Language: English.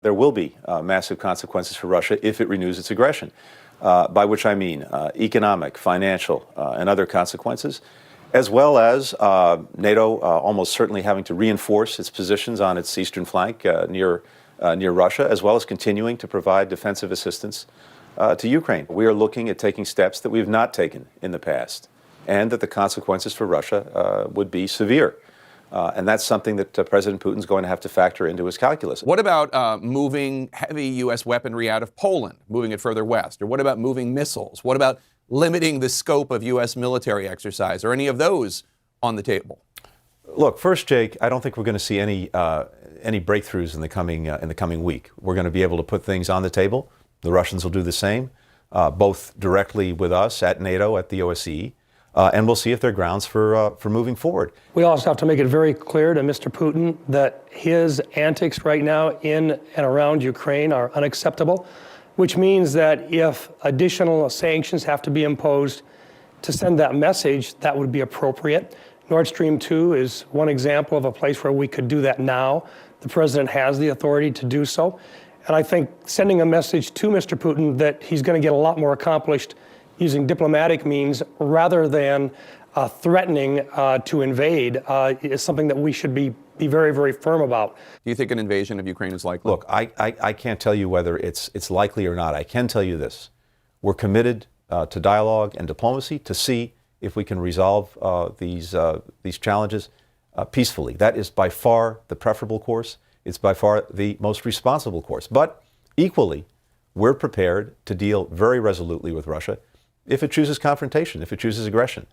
There will be massive consequences for Russia if it renews its aggression, by which I mean economic, financial, and other consequences, as well as NATO almost certainly having to reinforce its positions on its eastern flank near Russia, as well as continuing to provide defensive assistance to Ukraine. We are looking at taking steps that we have not taken in the past, and that the consequences for Russia would be severe. And that's something that President Putin's going to have to factor into his calculus. What about moving heavy U.S. weaponry out of Poland, moving it further west? Or what about moving missiles? What about limiting the scope of U.S. military exercise? Are any of those on the table? Look, first, Jake, I don't think we're going to see any breakthroughs in the coming week. We're going to be able to put things on the table. The Russians will do the same, both directly with us at NATO, at the OSCE, and we'll see if there are grounds for moving forward. We also have to make it very clear to Mr. Putin that his antics right now in and around Ukraine are unacceptable, which means that if additional sanctions have to be imposed to send that message, that would be appropriate. Nord Stream 2 is one example of a place where we could do that now. The president has the authority to do so. And I think sending a message to Mr. Putin that he's going to get a lot more accomplished using diplomatic means rather than threatening to invade is something that we should be very, very firm about. Do you think an invasion of Ukraine is likely? Look, I can't tell you whether it's likely or not. I can tell you this. We're committed to dialogue and diplomacy to see if we can resolve these challenges peacefully. That is by far the preferable course. It's by far the most responsible course. But equally, we're prepared to deal very resolutely with Russia if it chooses confrontation, if it chooses aggression.